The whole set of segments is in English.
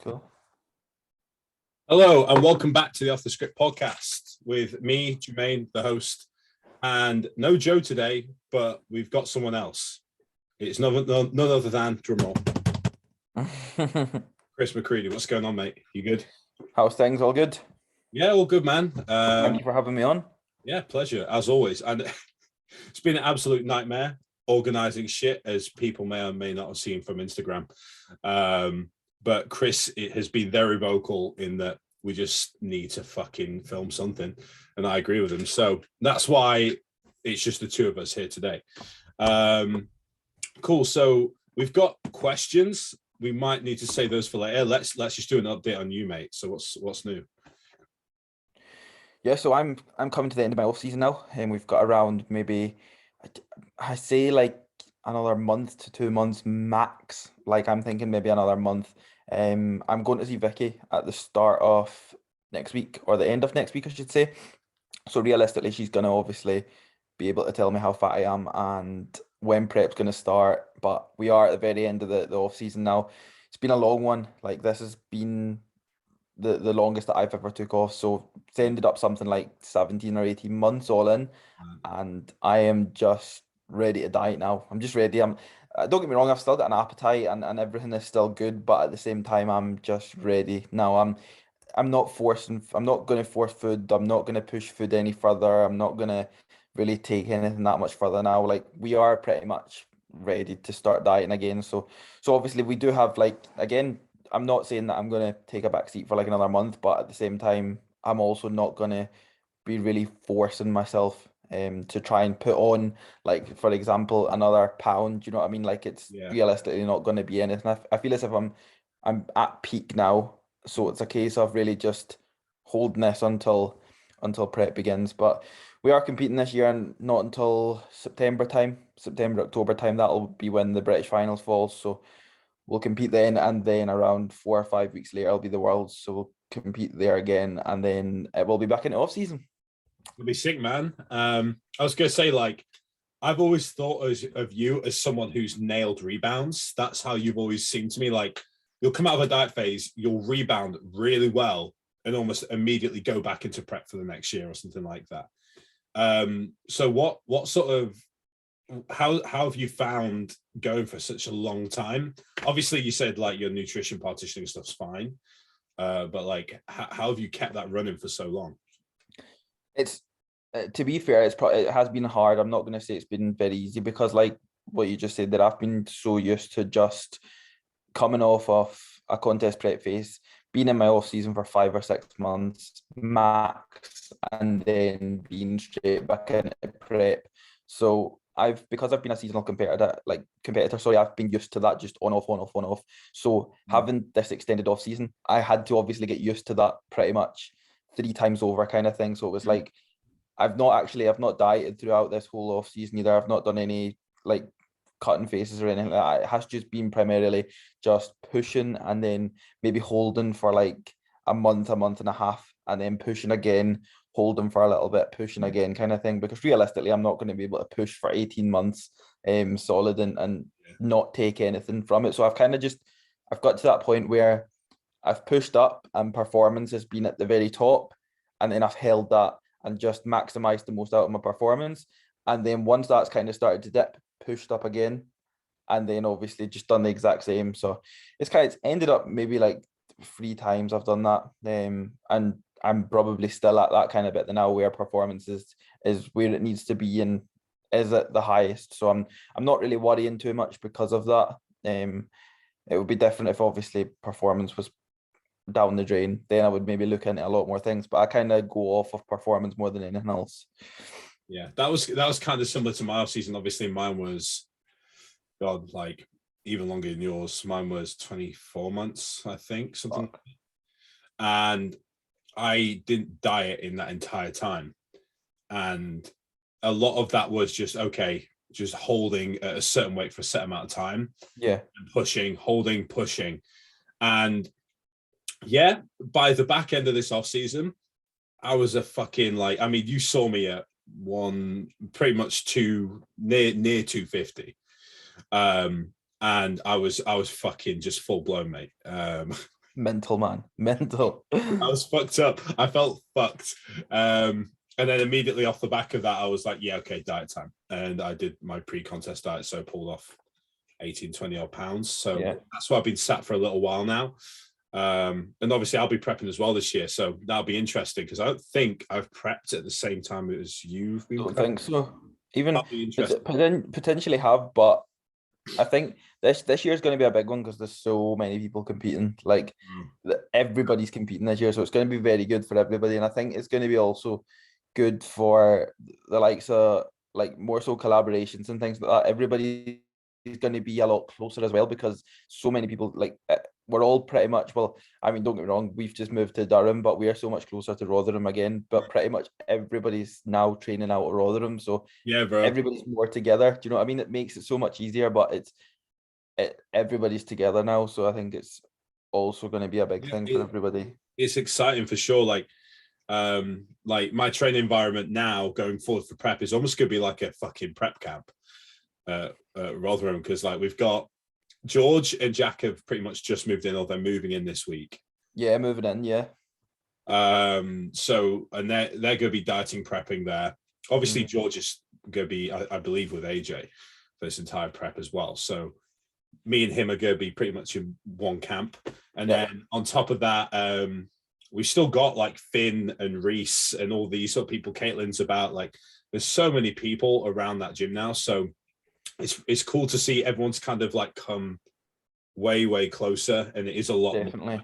Cool. Hello, and welcome back to the Off the Script podcast with me, Jermaine, the host, and no Joe today, but we've got someone else. It's none other than, drumroll, Chris McCready. What's going on, mate? You good? How's things? All good? Yeah, all good, man. Thank you for having me on. Yeah, pleasure, as always. And it's been an absolute nightmare organizing shit, as people may or may not have seen from Instagram. But Chris has been very vocal in that we just need to fucking film something. And I agree with him. So that's why it's just the two of us here today. Cool. So we've got questions. We might need to save those for later. Let's just do an update on you, mate. So what's new? Yeah, so I'm coming to the end of my off season now, and we've got around maybe I say like another month to 2 months max. Like I'm thinking maybe another month. I'm going to see Vicky at the start of next week, or the end of next week, I should say. So realistically, she's gonna obviously be able to tell me how fat I am and when prep's gonna start. But we are at the very end of the off season now. It's been a long one. Like this has been the longest that I've ever took off. So it's ended up something like 17 or 18 months all in, and I am just ready to diet now. I'm just ready. Don't get me wrong, I've still got an appetite and everything is still good, but at the same time I'm just ready now. I'm not going to force food. I'm not going to push food any further. I'm not going to really take anything that much further now. Like we are pretty much ready to start dieting again. So obviously we do have, like, again, I'm not saying that I'm going to take a back seat for like another month, but at the same time, I'm also not going to be really forcing myself to try and put on, like, for example, another pound. You know what I mean? Like it's realistically not going to be anything. I feel as if I'm at peak now, so it's a case of really just holding this until prep begins. But we are competing this year, and not until September, October time. That'll be when the British finals falls. So we'll compete then, and then around 4 or 5 weeks later, it'll be the Worlds. So we'll compete there again, and then it will be back into off season. It'll be sick, man. I was gonna say, like, I've always thought of you as someone who's nailed rebounds. That's how you've always seemed to me. Like, you'll come out of a diet phase, you'll rebound really well, and almost immediately go back into prep for the next year or something like that. So what sort of, how have you found going for such a long time? Obviously, you said like your nutrition partitioning stuff's fine, but like, how have you kept that running for so long? It's to be fair, it has been hard. I'm not going to say it's been very easy, because like what you just said, that I've been so used to just coming off of a contest prep phase, being in my off season for 5 or 6 months max, and then being straight back into prep. So because I've been a seasonal competitor, I've been used to that, just on off, on off, on off. So having this extended off season, I had to obviously get used to that pretty much 3 times over, kind of thing. So it was like I've not dieted throughout this whole off season either. I've not done any like cutting faces or anything like that. It has just been primarily just pushing, and then maybe holding for like a month and a half, and then pushing again, holding for a little bit, pushing again, kind of thing. Because realistically, I'm not going to be able to push for 18 months solid and not take anything from it. So I've got to that point where I've pushed up and performance has been at the very top, and then I've held that and just maximized the most out of my performance. And then once that's kind of started to dip, pushed up again, and then obviously just done the exact same. So it's ended up maybe like 3 times I've done that. And I'm probably still at that kind of bit now, where performance is where it needs to be and is at the highest. So I'm not really worrying too much because of that. It would be different if obviously performance was down the drain. Then I would maybe look into a lot more things, but I kind of go off of performance more than anything else. Yeah, that was kind of similar to my off season. Obviously, mine was, God, like even longer than yours. Mine was 24 months, I think, something. Like that. And I didn't diet in that entire time, and a lot of that was just holding at a certain weight for a set amount of time. Yeah, and pushing, and yeah, by the back end of this off season, I was a fucking, like, I mean, you saw me at pretty much near 250, and I was fucking just full blown, mate. Mental, man. Mental. I was fucked up. I felt fucked. And then immediately off the back of that, I was like, yeah, okay, diet time. And I did my pre-contest diet, so I pulled off 18, 20 odd pounds. So Yeah. that's why I've been sat for a little while now. And obviously I'll be prepping as well this year. So that'll be interesting because I don't think I've prepped at the same time as you've been Don't prepping. think so. Even That'll be interesting. potentially have, but I think this year is going to be a big one because there's so many people competing. Like everybody's competing this year, so it's going to be very good for everybody. And I think it's going to be also good for the likes of like more so collaborations and things like that. Everybody is going to be a lot closer as well because so many people like we're all pretty much, well, I mean, don't get me wrong, we've just moved to Durham, but we are so much closer to Rotherham again. But pretty much everybody's now training out of Rotherham, so Yeah, bro. everybody's more together. Do you know what I mean? It makes it so much easier, but everybody's together now, so I think it's also going to be a big thing for everybody. It's exciting for sure. Like my training environment now going forward for prep is almost going to be like a fucking prep camp. Rotherham, because like we've got George and Jack have pretty much just moved in, or they're moving in this week. Yeah, moving in, yeah. So and they're going to be dieting, prepping there. Obviously, George is going to be, I believe, with AJ for this entire prep as well. So me and him are going to be pretty much in one camp. And then on top of that, we've still got like Finn and Reese and all these sort of people. Caitlin's about, like, there's so many people around that gym now. So it's cool to see everyone's kind of like come way closer, and it is a lot Definitely.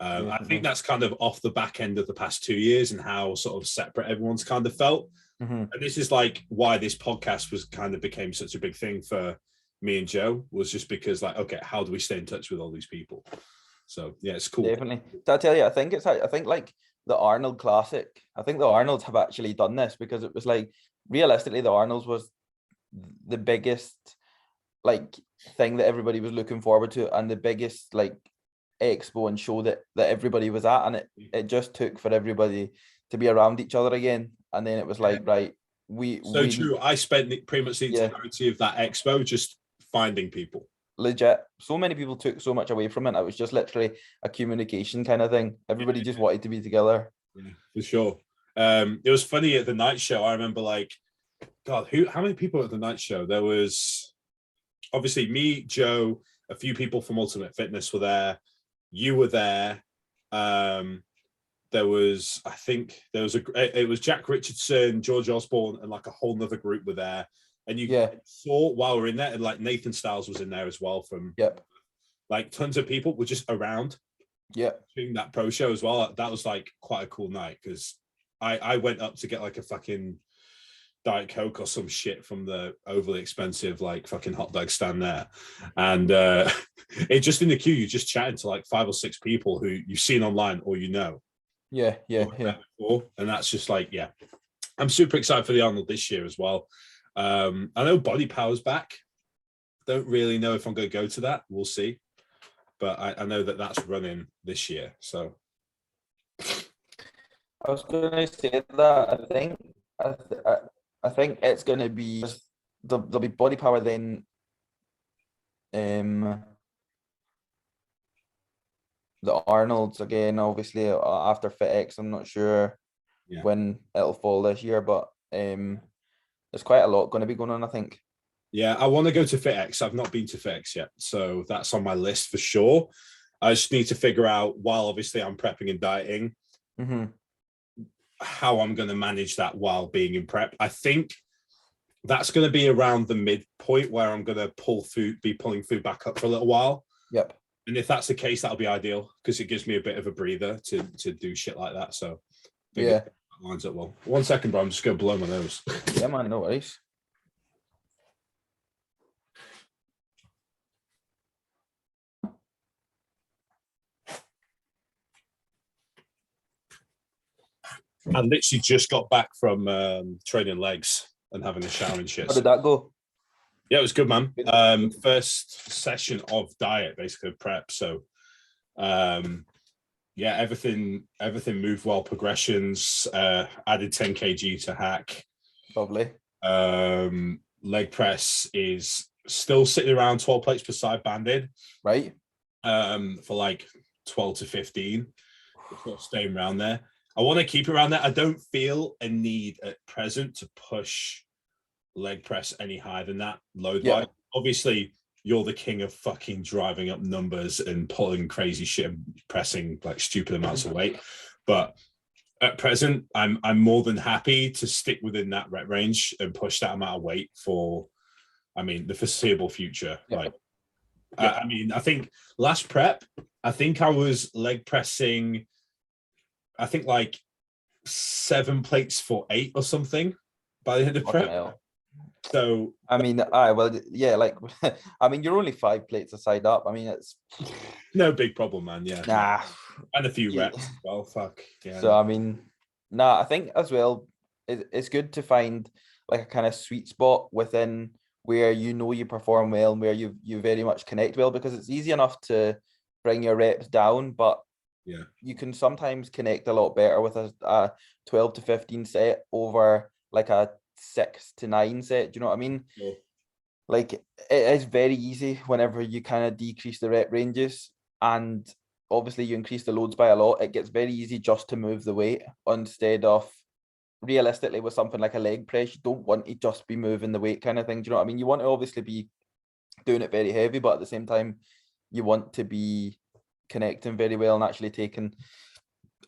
I think that's kind of off the back end of the past 2 years and how sort of separate everyone's kind of felt. And this is like why this podcast was kind of became such a big thing for me and Joe, was just because like, okay, how do we stay in touch with all these people? So yeah, it's cool. Definitely. So I tell you, I think like the Arnold Classic, I think the Arnolds have actually done this because it was like realistically the Arnolds was the biggest like thing that everybody was looking forward to and the biggest like expo and show that everybody was at, and it just took for everybody to be around each other again, and then it was like right, true. I spent pretty much the entirety of that expo just finding people. Legit, so many people took so much away from it. It was just literally a communication kind of thing. Everybody just wanted to be together. Yeah, for sure. It was funny at the night show. I remember like, God, how many people at the night show? There was obviously me, Joe, a few people from Ultimate Fitness were there. You were there. There was, I think there was it was Jack Richardson, George Osborne, and like a whole nother group were there. And you saw while we're in there, and like Nathan Styles was in there as well from like tons of people were just around. Doing that pro show as well. That was like quite a cool night because I went up to get like a fucking Diet Coke or some shit from the overly expensive like fucking hot dog stand there. And it just in the queue, you're just chatting to like 5 or 6 people who you've seen online or you know. Yeah. Before. And that's just like, yeah. I'm super excited for the Arnold this year as well. I know Body Power's back. Don't really know if I'm going to go to that. We'll see. But I know that that's running this year. So I was going to say that I think it's going to be there'll be Body Power then. The Arnold's again, obviously after FitX. I'm not sure when it'll fall this year, but there's quite a lot going to be going on, I think. Yeah, I want to go to FitX. I've not been to FitX yet, so that's on my list for sure. I just need to figure out, while obviously I'm prepping and dieting, how I'm going to manage that while being in prep. I think that's going to be around the midpoint where I'm going to be pulling food back up for a little while. Yep. And if that's the case, that'll be ideal because it gives me a bit of a breather to do shit like that. So that lines up well. 1 second, bro. I'm just going to blow my nose. Yeah, man. No worries. I literally just got back from training legs and having a shower and shit. How did that go? Yeah, it was good, man. First session of diet, basically prep. So, yeah, everything moved well. Progressions, added 10 kg to hack. Lovely. Leg press is still sitting around 12 plates per side banded. Right. For like 12 to 15, sort of staying around there. I want to keep it around there. I don't feel a need at present to push leg press any higher than that load wise. Obviously, you're the king of fucking driving up numbers and pulling crazy shit and pressing like stupid amounts of weight. But at present, I'm more than happy to stick within that rep range and push that amount of weight for, I mean, the foreseeable future. Like, I mean, I think last prep, I think I was leg pressing, I think like 7 plates for 8 or something by the end of prep. So I mean, like I mean, you're only 5 plates aside up. I mean, it's no big problem, man. Yeah. Nah. And a few reps as well. Fuck. Yeah. So I mean, I think as well, it's good to find like a kind of sweet spot within where you know you perform well and where you very much connect well, because it's easy enough to bring your reps down, but you can sometimes connect a lot better with a 12 to 15 set over like a 6 to 9 set. Do you know what I mean? Yeah. Like, it is very easy whenever you kind of decrease the rep ranges and obviously you increase the loads by a lot. It gets very easy just to move the weight instead of, realistically, with something like a leg press, you don't want to just be moving the weight kind of thing. Do you know what I mean? You want to obviously be doing it very heavy, but at the same time, you want to be connecting very well and actually taking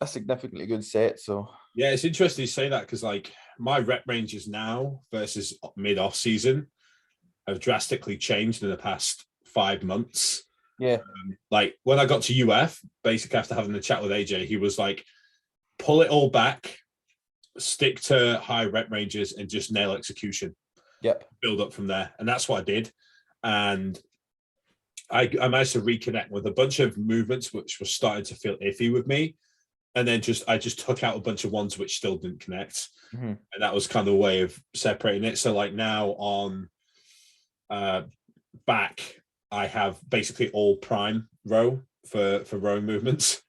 a significantly good set. So yeah, it's interesting you say that, because like my rep ranges now versus mid off season have drastically changed in the past 5 months. Yeah. Like when I got to UF, basically after having the chat with AJ, he was like, pull it all back, stick to high rep ranges and just nail execution. Yep. Build up from there. And that's what I did. And I managed to reconnect with a bunch of movements which were starting to feel iffy with me. And then I just took out a bunch of ones which still didn't connect. Mm-hmm. And that was kind of a way of separating it. So like now on back, I have basically all prime row for row movements.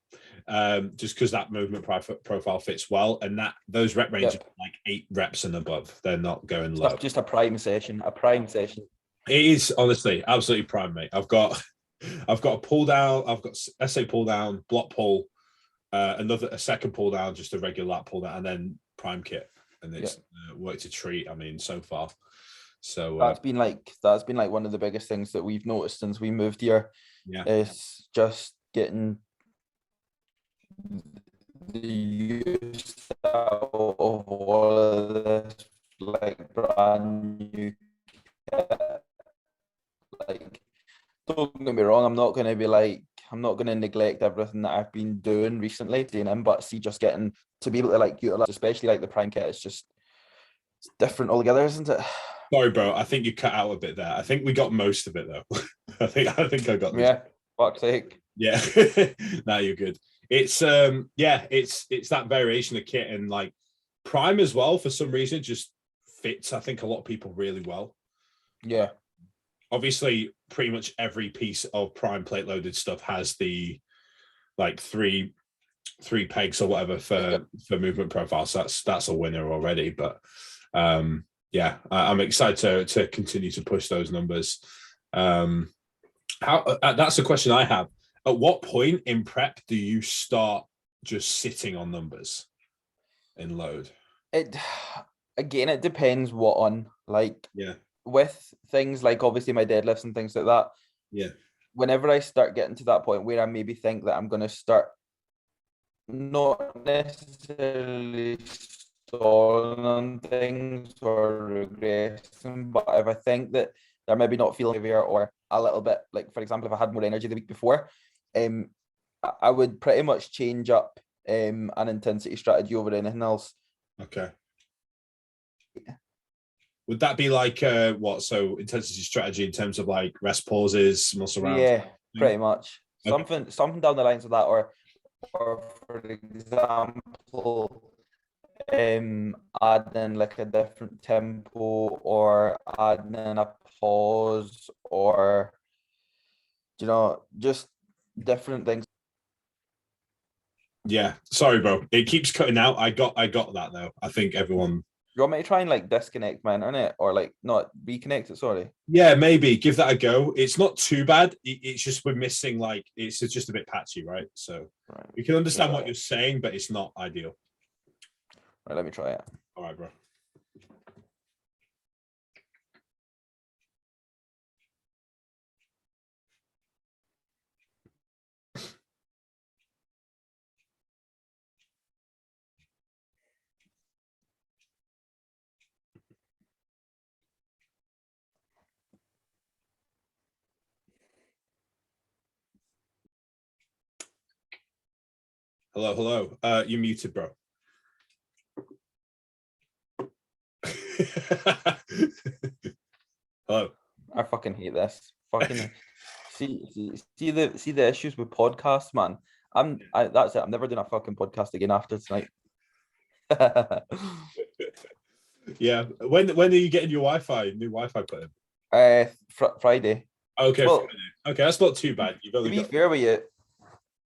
Just because that movement profile fits well, and that those rep ranges are like 8 reps and above. They're not going low. Just a prime session. It is honestly absolutely prime, mate. I've got a pull down, I've got SA pull down, block pull, a second pull down, just a regular lat pull down, and then prime kit, and it's worked a treat. I mean, so far. So that's been like one of the biggest things that we've noticed since we moved here. Yeah, is just getting the use of all of this like brand new kit. Like, don't get me wrong, I'm not going to neglect everything that I've been doing recently, but just getting to be able to like utilize, especially like the prime kit, it's different altogether, isn't it? Sorry, bro. I think you cut out a bit there. I think we got most of it though. I think I got this. Yeah, fuck's sake. Yeah. No, you're good. It's it's that variation of kit, and like prime as well for some reason just fits, I think, a lot of people really well. Yeah. Obviously, pretty much every piece of prime plate loaded stuff has the like three pegs or whatever for movement profiles. So that's a winner already. But yeah, I'm excited to continue to push those numbers. That's a question I have. At what point in prep do you start just sitting on numbers in load? It depends what on. Like, with things like obviously my deadlifts and things like that. Yeah. Whenever I start getting to that point where I maybe think that I'm going to start not necessarily stalling on things or regressing, but if I think that they're maybe not feeling heavier or a little bit, like for example, if I had more energy the week before, I would pretty much change up an intensity strategy over anything else. Okay. Would that be like what? So intensity strategy in terms of like rest pauses, muscle rounds? Yeah, pretty much. Okay. Something down the lines of that, or for example, adding like a different tempo, or adding in a pause, or just different things. Yeah, sorry, bro. It keeps cutting out. I got that though. I think everyone You want me to try and like disconnect my internet or like not reconnect it? Sorry. Yeah, maybe give that a go. It's not too bad. It's just we're missing like it's just a bit patchy, right? So Right. we can understand Yeah. what you're saying, but it's not ideal. Right, let me try it. All right, bro. Hello, hello. You're muted, bro. Hello. I fucking hate this. Fucking see the issues with podcasts, man. That's it. I'm never doing a fucking podcast again after tonight. Yeah. When are you getting your Wi-Fi? New Wi-Fi put in? Friday. Okay, Well, Friday. Okay, that's not too bad. You've to only be got. fair with you,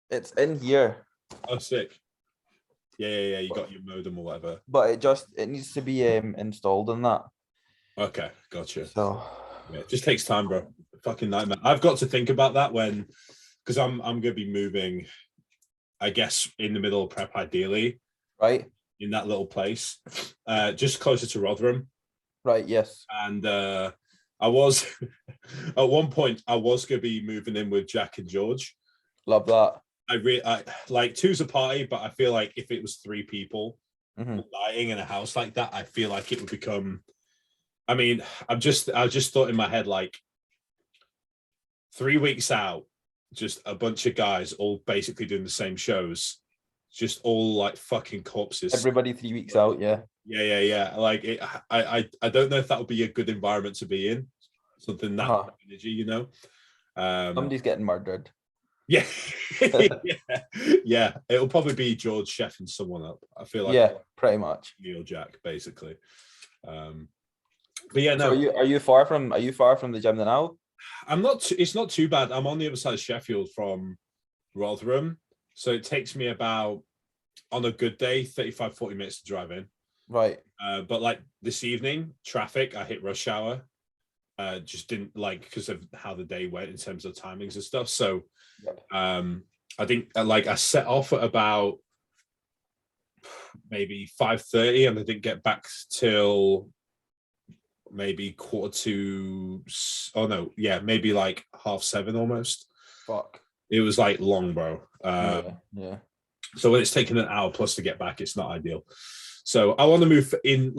it's in here, Oh, sick. Yeah. You got your modem or whatever. but it needs to be installed in that. Okay, gotcha. So Yeah, it just takes time, bro. Fucking nightmare. I've got to think about that because I'm gonna be moving, I guess, in the middle of prep, ideally, right, in that little place, just closer to Rotherham. right, yes, And I was at one point I was gonna be moving in with Jack and George. love that. I like two's a party, but I feel like if it was three people Mhm. dying in a house like that, I feel like it would become. I mean, I just thought in my head like 3 weeks out, just a bunch of guys all basically doing the same shows, just all like fucking corpses. Everybody 3 weeks out, yeah. Yeah. Like I don't know if that would be a good environment to be in. Something that energy, you know. Somebody's getting murdered. Yeah. Yeah. It'll probably be George chefing someone up. I feel like Yeah, pretty much. Neil Jack, basically. But yeah, no. So are you far from the gym now? I'm not. It's not too bad. I'm on the other side of Sheffield from Rotherham, so it takes me about, on a good day, 35, 40 minutes to drive in. Right. But like this evening, traffic, I hit rush hour. Just didn't like because of how the day went in terms of timings and stuff. So, Yep. I think like I set off at about maybe 5:30, and I didn't get back till maybe maybe like 7:30 almost. Fuck. It was like long, bro. Yeah. So when it's taken an hour plus to get back, it's not ideal. So I want to move in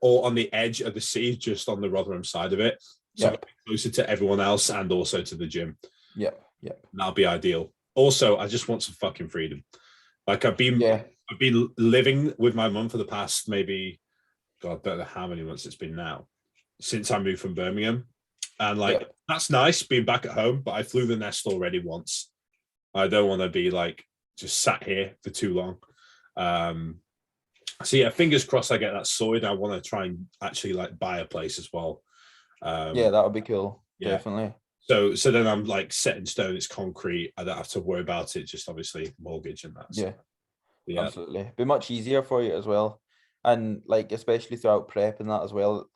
or on the edge of the sea, just on the Rotherham side of it. So I'm closer to everyone else and also to the gym. Yep. That'll be ideal. Also, I just want some fucking freedom. Like I've been living with my mum for the past maybe, God, I don't know how many months it's been now, since I moved from Birmingham. And like, that's nice being back at home, but I flew the nest already once. I don't want to be like just sat here for too long. So yeah, fingers crossed I get that sorted. I want to try and actually like buy a place as well. Yeah, that would be cool. Yeah. Definitely. So then I'm like set in stone. It's concrete. I don't have to worry about it. Just obviously mortgage and that. So, yeah, absolutely. Be much easier for you as well, and like especially throughout prep and that as well.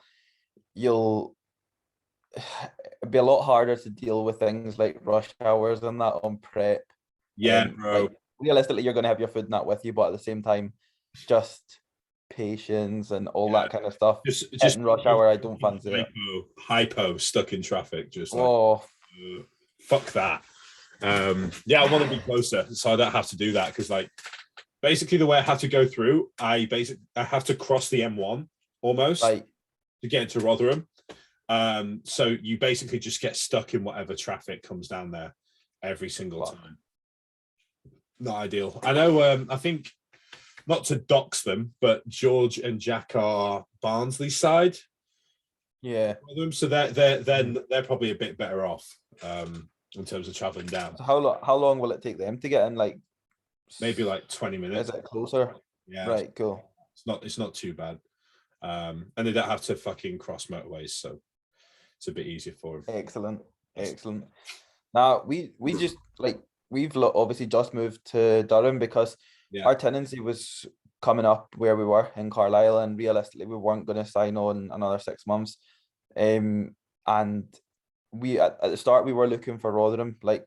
It'd be a lot harder to deal with things like rush hours and that on prep. Yeah, bro. Like, realistically, you're going to have your food and that with you, but at the same time, just patience and all that kind of stuff. Just in rush hour, I don't fancy it. Hypo stuck in traffic, just like fuck that. Yeah, I want to be closer, so I don't have to do that because like basically the way I have to go through, I have to cross the M1 almost to get into Rotherham. So you basically just get stuck in whatever traffic comes down there every single time. Not ideal. I know. I think, not to dox them, but George and Jack are Barnsley side. Yeah. So they're probably a bit better off in terms of traveling down. So how long will it take them to get in? Like maybe like 20 minutes. Is it closer? Yeah. Right. Cool. It's not too bad. And they don't have to fucking cross motorways, so it's a bit easier for them. Excellent. Now we just like we've obviously just moved to Durham because our tenancy was coming up where we were in Carlisle, and realistically we weren't going to sign on another 6 months. And we at the start we were looking for Rotherham, like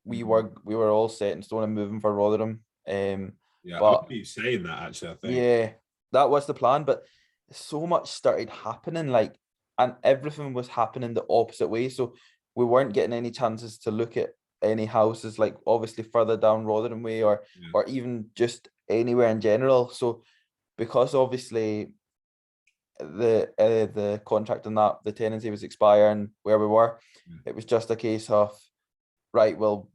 we were all set in stone and moving for Rotherham. Yeah, I but remember you saying that actually, I think. yeah, that was the plan, but so much started happening, like, and everything was happening the opposite way. So we weren't getting any chances to look at any houses, like obviously further down Rotherham way, or even just anywhere in general. So because obviously the contract and that the tenancy was expiring where we were, it was just a case of, right, well,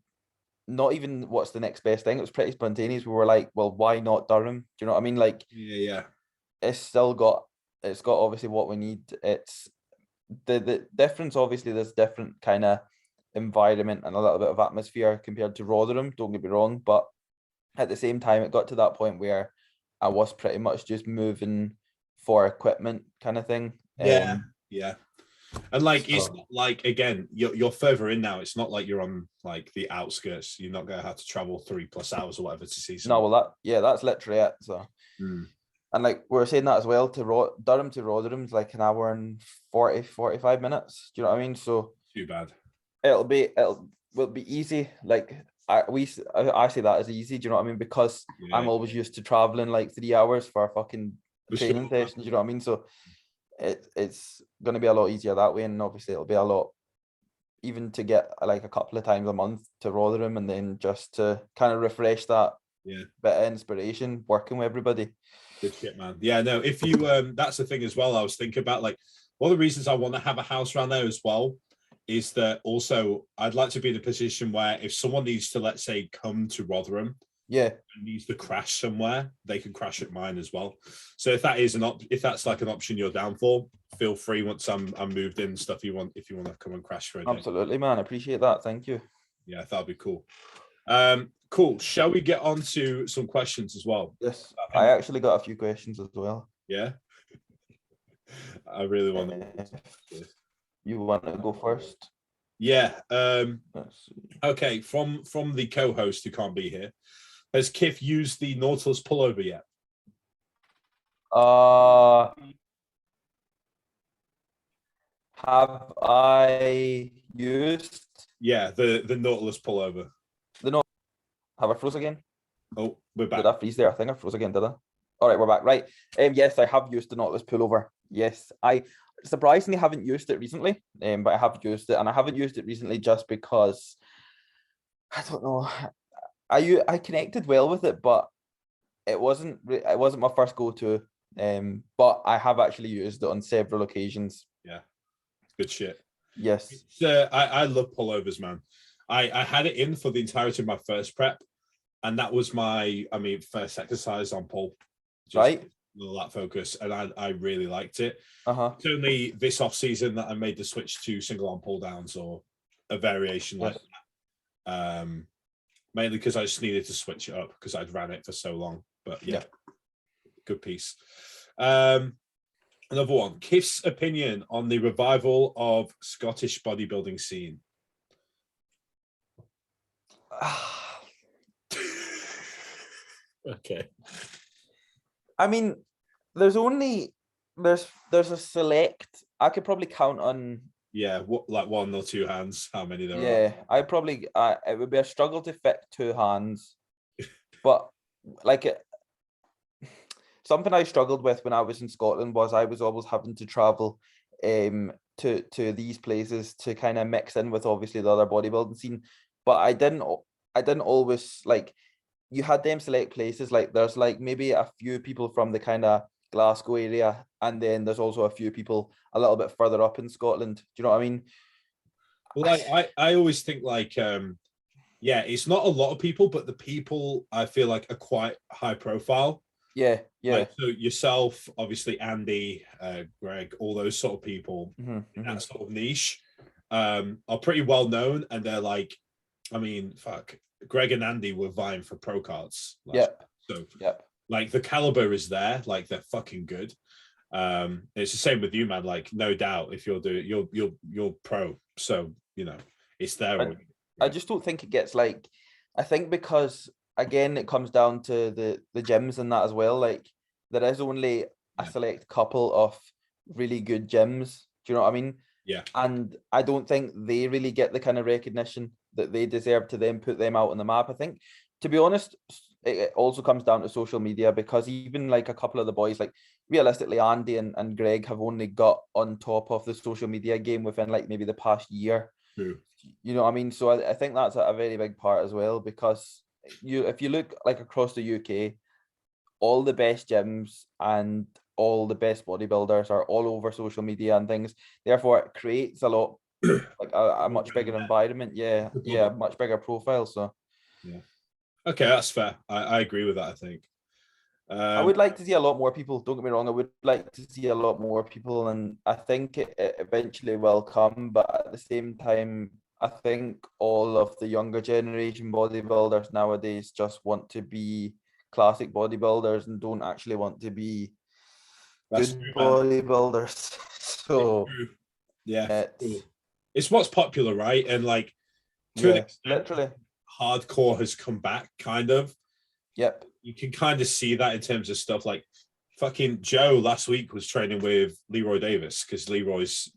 not even what's the next best thing. It was pretty spontaneous. We were like, well, why not Durham? Do you know what I mean? Like, Yeah. it's got obviously what we need. It's the difference. Obviously, there's different kind of environment and a little bit of atmosphere compared to Rotherham. Don't get me wrong, but at the same time, it got to that point where I was pretty much just moving for equipment kind of thing. Yeah. And like, it's So, not like, again, you're further in now. It's not like you're on like the outskirts. You're not going to have to travel 3+ hours or whatever to see someone. no, well, that's literally it. So, and like we were saying that as well, to Durham to Rotherham's like an hour and 45 minutes. Do you know what I mean? So Too bad. will be easy. Like I say that as easy. Do you know what I mean? Because I'm always used to traveling like 3 hours for a fucking training session. Do you know what I mean? So it's going to be a lot easier that way, and obviously it'll be a lot, even to get like a couple of times a month to Rotherham, and then just to kind of refresh that bit of inspiration working with everybody. Good shit, man. Yeah, no, if you that's the thing as well. I was thinking about, like, one of the reasons I want to have a house around there as well is that also I'd like to be in a position where if someone needs to, let's say, come to Rotherham, and needs to crash somewhere, they can crash at mine as well. So if that is if that's like an option you're down for, feel free once I'm moved in, stuff you want, if you want to come and crash for a day. Absolutely, man. I appreciate that. Thank you. Yeah, that'd be cool. Cool. Shall we get on to some questions as well? Yes, I actually got a few questions as well. Yeah. I really want to. You want to go first? Yeah. Okay. From the co-host who can't be here, has Khif used the Nautilus pullover yet? Have I used? Yeah, the Nautilus pullover. Have I froze again? Oh, we're back. Did I freeze there? I think I froze again, did I? All right, we're back. Right. Yes, I have used the Nautilus pullover. Yes, I surprisingly haven't used it recently, but I have used it, and I haven't used it recently just because I don't know. I connected well with it, but it wasn't my first go-to. But I have actually used it on several occasions. Yeah, good shit. Yes. I love pullovers, man. I had it in for the entirety of my first prep, and that was my, first exercise on pull. Right. That focus, and I really liked it. It's only this off season that I made the switch to single arm pull downs or a variation like that. Mainly because I just needed to switch it up because I'd ran it for so long. But yeah. Good piece. Another one, Khif's opinion on the revival of Scottish bodybuilding scene. Okay. I mean, there's a select. I could probably count on. Yeah, like one or two hands. How many there are? Yeah, it would be a struggle to fit two hands, but like something I struggled with when I was in Scotland was I was always having to travel to these places to kind of mix in with obviously the other bodybuilding scene, but I didn't always, like, you had them select places, like there's like maybe a few people from the kind of Glasgow area, and then there's also a few people a little bit further up in Scotland. Do you know what I mean? Well, I always think like it's not a lot of people, but the people I feel like are quite high profile. Yeah. Like, so yourself, obviously Andy, Greg, all those sort of people in that sort of niche are pretty well known, and they're like, Greg and Andy were vying for pro cards. Like the caliber is there, like they're fucking good. It's the same with you, man. Like, no doubt, if you're pro, so it's there. I just don't think it gets, like, I think because again, it comes down to the gyms and that as well. Like there is only a select couple of really good gyms. Do you know what I mean? Yeah. And I don't think they really get the kind of recognition that they deserve to then put them out on the map. I think, to be honest, it also comes down to social media, because even like a couple of the boys, like realistically, Andy and Greg have only got on top of the social media game within like maybe the past year. True. You know what I mean? So I think that's a very big part as well, because if you look like across the UK, all the best gyms and all the best bodybuilders are all over social media and things. Therefore, it creates a lot, like a much bigger environment. Yeah, yeah, much bigger profile. So yeah, okay, that's fair. I agree with that. I think I would like to see a lot more people. Don't get me wrong. I would like to see a lot more people, and I think it eventually will come. But at the same time, I think all of the younger generation bodybuilders nowadays just want to be classic bodybuilders and don't actually want to be that's good true, man. bodybuilders. So yeah, it's what's popular, right? And like to an extent, literally, hardcore has come back, kind of. Yep. You can kind of see that in terms of stuff like fucking Joe last week was training with Leroy Davis, because Leroy's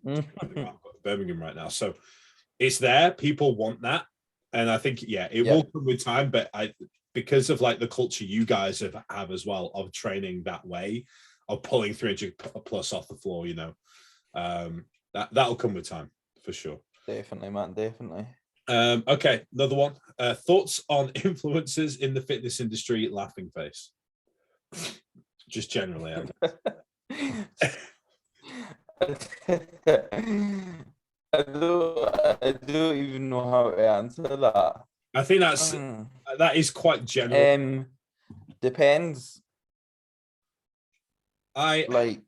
Birmingham right now. So it's there. People want that. And I think, it will come with time, but because of like the culture you guys have as well of training that way, of pulling 300 plus off the floor, you know, that'll come with time for sure. Definitely, man. Definitely. Okay, another one. Thoughts on influencers in the fitness industry? Laughing face. Just generally, I guess. I don't even know how to answer that. I think that is quite general. Depends. Depends.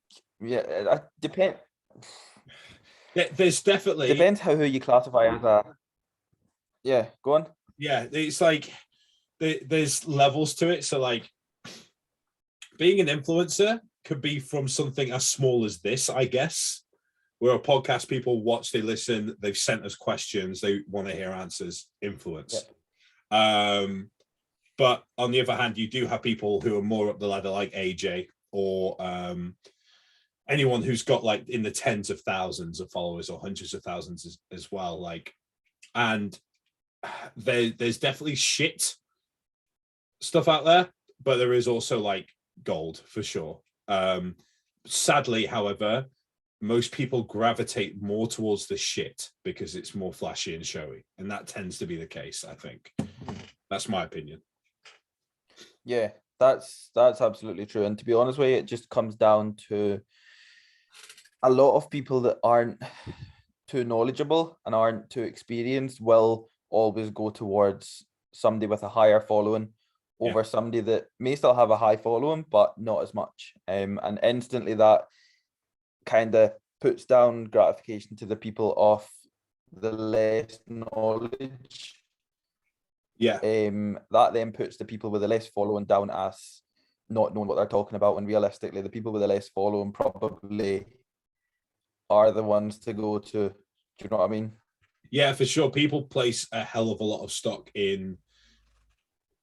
There's definitely depends who you classify as a. Yeah, go on. Yeah, it's like there's levels to it. So like being an influencer could be from something as small as this, I guess. We're a podcast, people watch, they listen, they've sent us questions, they want to hear answers. Influence. But on the other hand, you do have people who are more up the ladder, like AJ, or anyone who's got like in the tens of thousands of followers or hundreds of thousands as well. Like, and there's definitely shit stuff out there, but there is also like gold for sure. Sadly, however, most people gravitate more towards the shit because it's more flashy and showy, and that tends to be the case. I think that's my opinion. Yeah, that's absolutely true. And to be honest with you, it just comes down to a lot of people that aren't too knowledgeable and aren't too experienced will always go towards somebody with a higher following over somebody that may still have a high following but not as much. And instantly that kind of puts down gratification to the people of the less knowledge. That then puts the people with the less following down as not knowing what they're talking about, and realistically the people with the less following probably are the ones to go to. Do you know what I mean? Yeah, for sure. People place a hell of a lot of stock in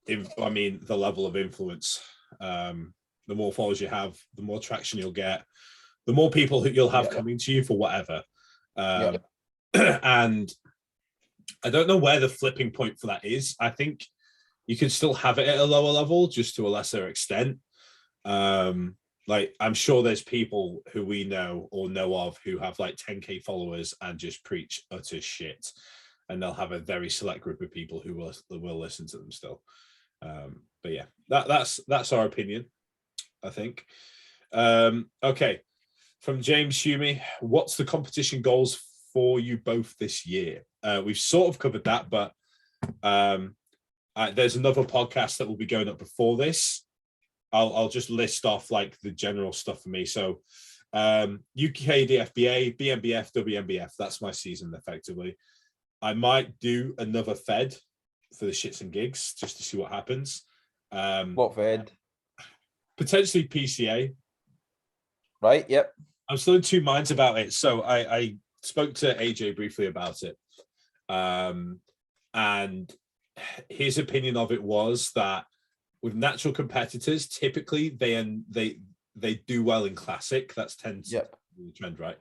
the level of influence. The more followers you have, the more traction you'll get, the more people who you'll have coming to you for whatever. And I don't know where the flipping point for that is. I think you can still have it at a lower level, just to a lesser extent. Like, I'm sure there's people who we know or know of who have like 10K followers and just preach utter shit, and they'll have a very select group of people who will listen to them still. But yeah, that's our opinion, I think. Okay, from James Humey, what's the competition goals for you both this year? We've sort of covered that, but there's another podcast that will be going up before this. I'll just list off like the general stuff for me. So UK DFBA, BMBF, WMBF, that's my season effectively. I might do another Fed for the shits and gigs just to see what happens. What Fed? Potentially PCA. Right, yep. I'm still in two minds about it. So I spoke to AJ briefly about it. And his opinion of it was that with natural competitors, typically they do well in classic. That's tends to be the trend, right?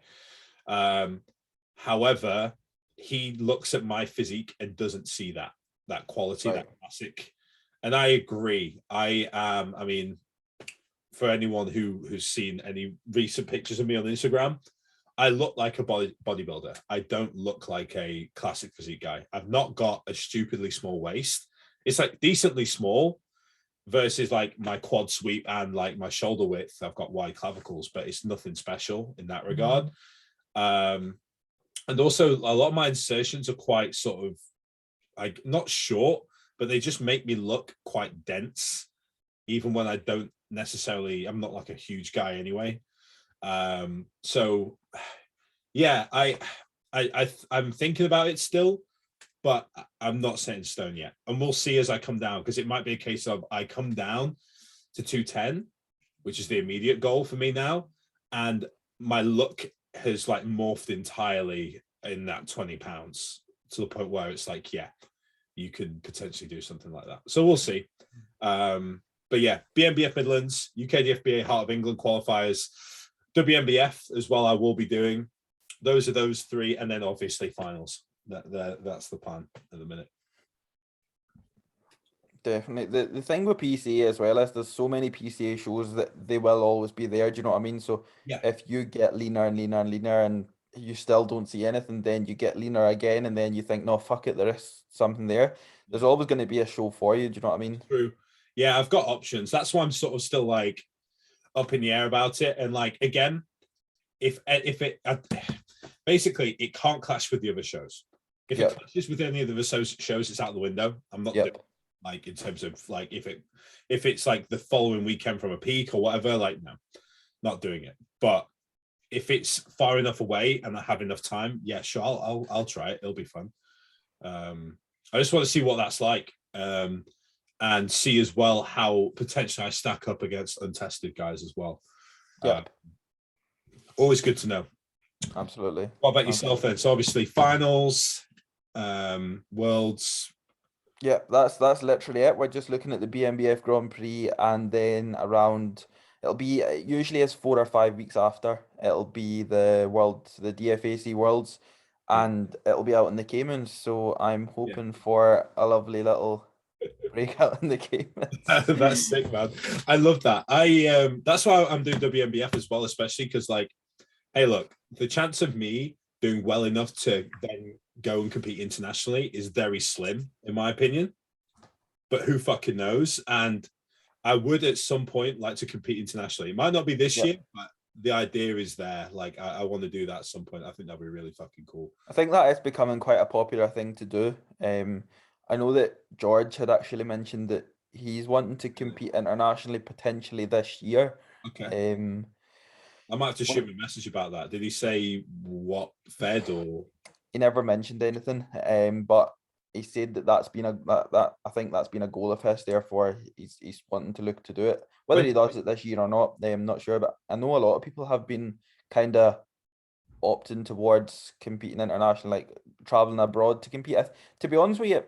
However, he looks at my physique and doesn't see that quality, that classic. And I agree. I mean, for anyone who's seen any recent pictures of me on Instagram, I look like a bodybuilder. I don't look like a classic physique guy. I've not got a stupidly small waist. It's like decently small versus like my quad sweep and like my shoulder width. I've got wide clavicles, but it's nothing special in that regard. And also a lot of my insertions are quite sort of like not short, but they just make me look quite dense, even when I don't necessarily, I'm not like a huge guy anyway. So yeah, I'm thinking about it still, but I'm not set in stone yet. And we'll see as I come down, because it might be a case of I come down to 210, which is the immediate goal for me now. And my look has like morphed entirely in that 20 pounds to the point where it's like, yeah, you could potentially do something like that. So we'll see. But yeah, BNBF Midlands, UKDFBA Heart of England qualifiers, WNBF as well. I will be doing. Those are those three, and then obviously finals. That's the plan at the minute. Definitely. The thing with PCA as well is there's so many PCA shows that they will always be there. Do you know what I mean? So yeah, if you get leaner and leaner and leaner and you still don't see anything, then you get leaner again, and then you think, no, fuck it, there is something there. There's always going to be a show for you. Do you know what I mean? True. Yeah, I've got options. That's why I'm sort of still like up in the air about it. And like again, if it basically it can't clash with the other shows. If it clashes with any of the other shows, it's out the window. I'm not doing, like in terms of like if it's like the following weekend from a peak or whatever, like no, not doing it. But if it's far enough away and I have enough time, yeah, sure, I'll try it. It'll be fun. I just want to see what that's like, and see as well how potentially I stack up against untested guys as well. Always good to know. Absolutely. What about yourself then? So obviously finals, worlds. Yeah, that's literally it. We're just looking at the BNBF Grand Prix, and then around it'll be usually it's 4 or 5 weeks after it'll be the DFAC Worlds, and it'll be out in the Caymans. So I'm hoping for a lovely little breakout in the Caymans. That's sick, man. I love that. That's why I'm doing WNBF as well, especially because like, hey, look, the chance of me doing well enough to then go and compete internationally is very slim, in my opinion. But who fucking knows? And I would at some point like to compete internationally. It might not be this year, but the idea is there. Like I want to do that at some point. I think that'd be really fucking cool. I think that is becoming quite a popular thing to do. I know that George had actually mentioned that he's wanting to compete internationally potentially this year. Okay. I might have to shoot him a message about that. Did he say what fed or? He never mentioned anything. But he said that that's been that I think that's been a goal of his. Therefore, he's wanting to look to do it. Whether he does it this year or not, I'm not sure. But I know a lot of people have been kind of opting towards competing internationally, like traveling abroad to compete. To be honest with you,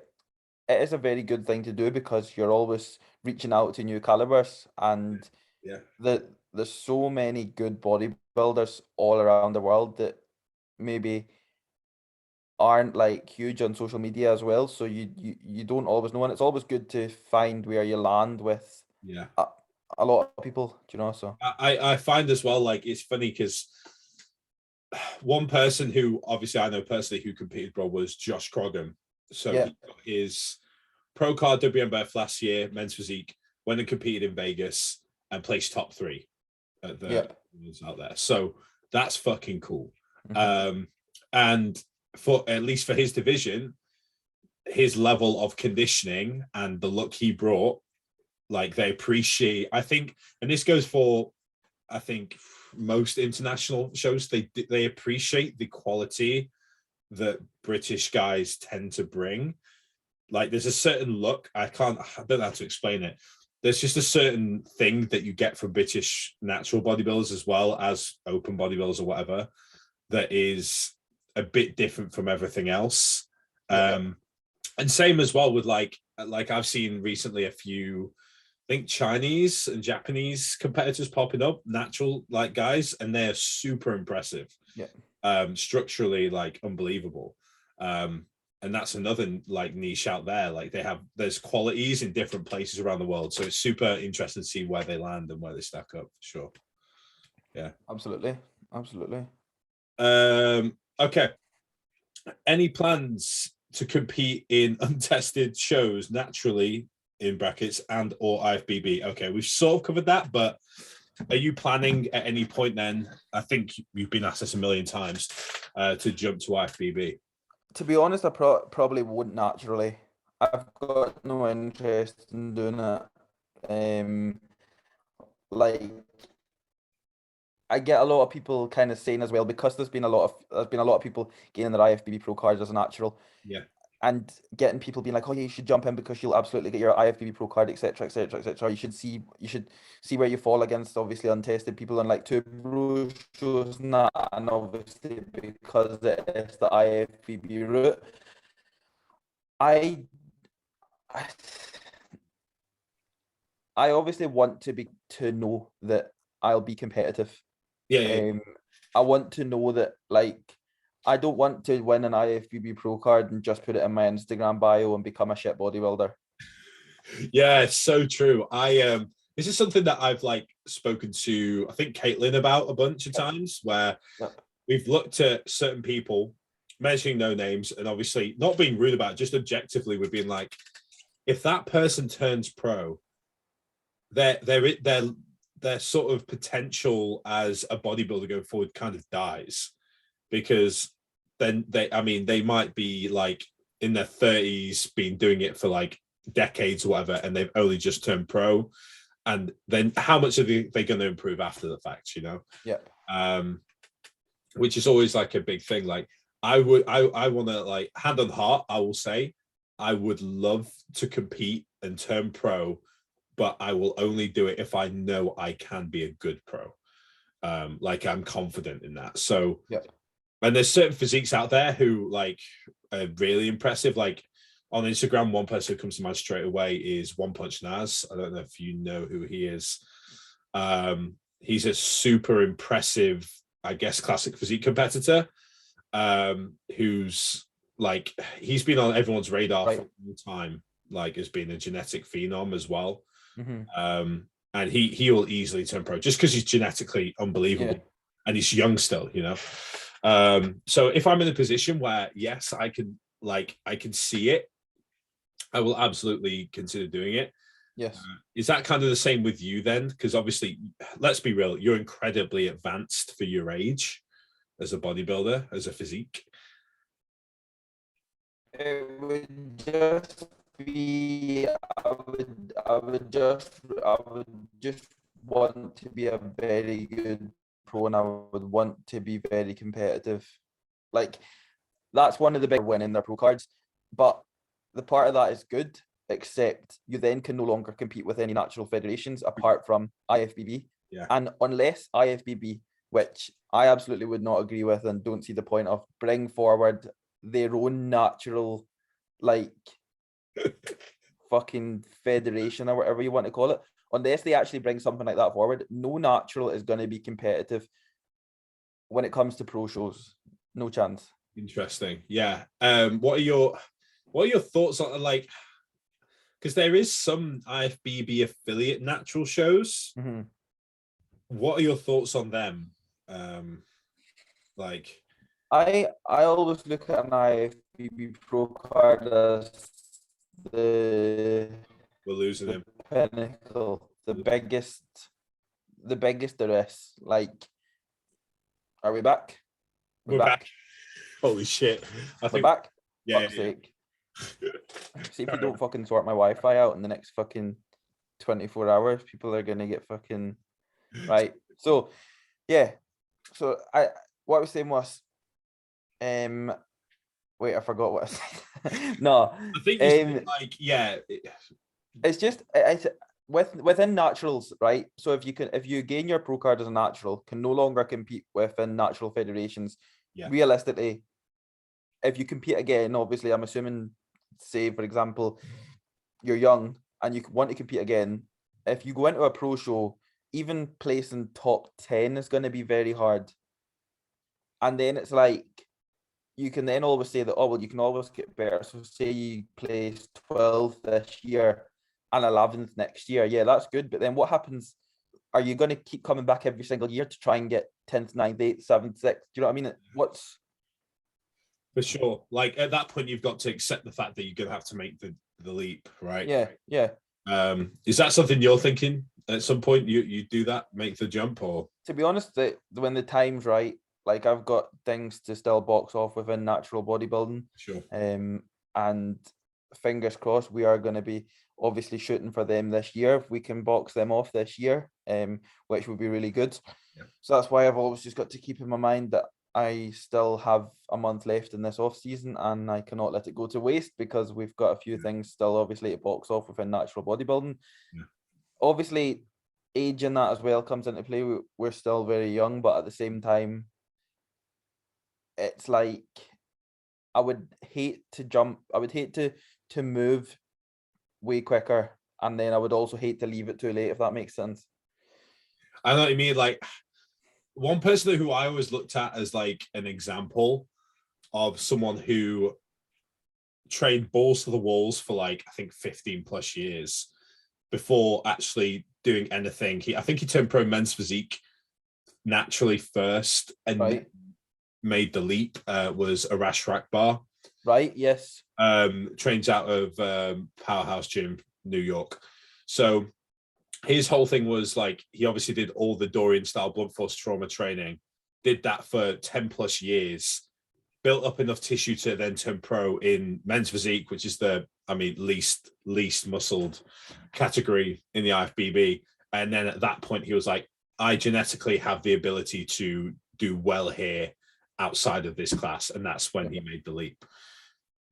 it is a very good thing to do because you're always reaching out to new calibers, and there's so many good bodybuilders all around the world that maybe aren't like huge on social media as well, so you don't always know, and it's always good to find where you land with a lot of people, do you know? So I find as well, like it's funny because one person who obviously I know personally who competed bro was Josh Croghan. So he got his pro card WNBF last year, men's physique, went and competed in Vegas and placed top 3 at the out there. So that's fucking cool. And for at least for his division, his level of conditioning and the look he brought, like they appreciate, I think, and this goes for I think most international shows, they appreciate the quality that British guys tend to bring. Like there's a certain look, I don't know how to explain it. There's just a certain thing that you get from British natural bodybuilders as well as open bodybuilders or whatever that is a bit different from everything else. And And same as well with like I've seen recently a few, I think Chinese and Japanese competitors popping up, natural like guys, and they're super impressive. Yeah. Structurally like unbelievable. And that's another like niche out there. Like there's qualities in different places around the world. So it's super interesting to see where they land and where they stack up for sure. Yeah. Absolutely. Absolutely. Okay. Any plans to compete in untested shows naturally in brackets and or IFBB? Okay, we've sort of covered that, but are you planning at any point then? I think you've been asked this a million times to jump to IFBB. To be honest, I probably wouldn't naturally. I've got no interest in doing it. Like I get a lot of people kind of saying as well, because there's been a lot of people gaining their IFBB Pro cards as a natural. Yeah. And getting people being like, oh yeah, you should jump in because you'll absolutely get your IFBB Pro card, etc., etc., etc. You should see where you fall against obviously untested people and like two bro shows and that, and obviously because it's the IFBB route. I obviously want to know that I'll be competitive. Yeah. I want to know that, like, I don't want to win an IFBB Pro card and just put it in my Instagram bio and become a shit bodybuilder. Yeah, it's so true. This is something that I've like spoken to, I think, Caitlin about a bunch of times, where we've looked at certain people, mentioning no names, and obviously not being rude about it, just objectively, we've been like, if that person turns pro, their sort of potential as a bodybuilder going forward kind of dies, because then they might be like in their 30s, been doing it for like decades or whatever, and they've only just turned pro, and then how much are they going to improve after the fact, you know? Which is always like a big thing. Like I want to, like, hand on heart, I will say I would love to compete and turn pro, but I will only do it if I know I can be a good pro. Like I'm confident in that. So and there's certain physiques out there who like are really impressive. Like on Instagram, one person who comes to mind straight away is One Punch Naz. I don't know if you know who he is. He's a super impressive, I guess, classic physique competitor, who's like, he's been on everyone's radar for a long time, like as being a genetic phenom as well. And he will easily turn pro just because he's genetically unbelievable and he's young still, you know. So if I'm in a position where yes, I can see it, I will absolutely consider doing it. Yes. Is that kind of the same with you then? Because obviously, let's be real, you're incredibly advanced for your age as a bodybuilder, as a physique. It would just be, I would just want to be a very good pro, and I would want to be very competitive. Like that's one of the big winning their pro cards, but the part of that is good, except you then can no longer compete with any natural federations apart from IFBB. And unless IFBB, which I absolutely would not agree with and don't see the point of, bring forward their own natural, like, fucking federation or whatever you want to call it, unless they actually bring something like that forward, no natural is going to be competitive when it comes to pro shows. No chance. Interesting. Yeah. What are your thoughts on, like, because there is some IFBB affiliate natural shows. What are your thoughts on them? Like, I always look at an IFBB pro card as we're losing him. Pinnacle, the biggest there is. Like, are we back? We're back. Holy shit! We're back. Yeah. Fuck's sake. See if you don't fucking sort my Wi-Fi out in the next fucking 24 hours, people are gonna get fucking right. So yeah. So what I was saying was, wait, I forgot what I said. No, I think you said, like, yeah. It's just within naturals, right? So if you gain your pro card as a natural, can no longer compete within natural federations. Realistically, if you compete again, obviously, I'm assuming say, for example, you're young and you want to compete again, if you go into a pro show, even placing top 10 is going to be very hard. And then it's like, you can then always say that, oh, well, you can always get better. So say you place 12th this year and 11th next year. Yeah, that's good. But then what happens? Are you going to keep coming back every single year to try and get 10th, 9th, 8th, 7th, 6th? Do you know what I mean? What's... For sure. Like at that point, you've got to accept the fact that you're going to have to make the leap, right? Yeah, yeah. Is that something you're thinking at some point? You do that, make the jump, or? To be honest, when the time's right, like I've got things to still box off within natural bodybuilding. Sure. And fingers crossed, we are going to be obviously shooting for them this year. If we can box them off this year, which would be really good. Yeah. So that's why I've always just got to keep in my mind that I still have a month left in this off season, and I cannot let it go to waste because we've got a few things still obviously to box off within natural bodybuilding. Yeah. Obviously, age in that as well comes into play. We're still very young, but at the same time, it's like I would hate to jump. I would hate to move way quicker, and then I would also hate to leave it too late, if that makes sense. I know what you mean. Like, one person who I always looked at as like an example of someone who trained balls to the walls for like, I think 15 plus years before actually doing anything. I think he turned pro men's physique naturally first and made the leap, was Arash Rakbar. Right, yes. Trains out of Powerhouse Gym, New York. So his whole thing was like, he obviously did all the Dorian style blunt force trauma training, did that for 10 plus years, built up enough tissue to then turn pro in men's physique, which is least muscled category in the IFBB. And then at that point, he was like, I genetically have the ability to do well here outside of this class. And that's when he made the leap.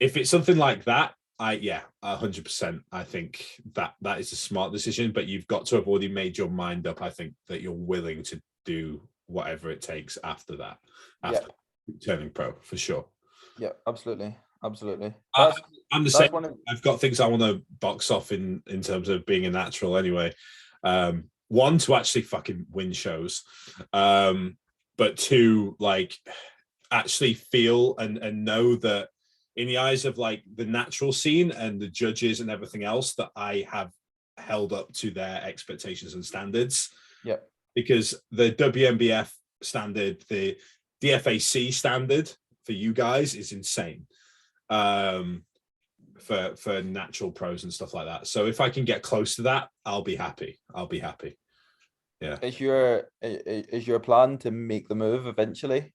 If it's something like that, 100%. I think that is a smart decision, but you've got to have already made your mind up. I think that you're willing to do whatever it takes after that, after turning pro, for sure. Yeah, absolutely. I'm the same. I've got things I want to box off in terms of being a natural anyway. One, to actually fucking win shows, but two, like actually feel and know that in the eyes of like the natural scene and the judges and everything else, that I have held up to their expectations and standards. Yeah. Because the WMBF standard, the DFAC standard for you guys is insane. For natural pros and stuff like that. So if I can get close to that, I'll be happy. Yeah. Is your plan to make the move eventually?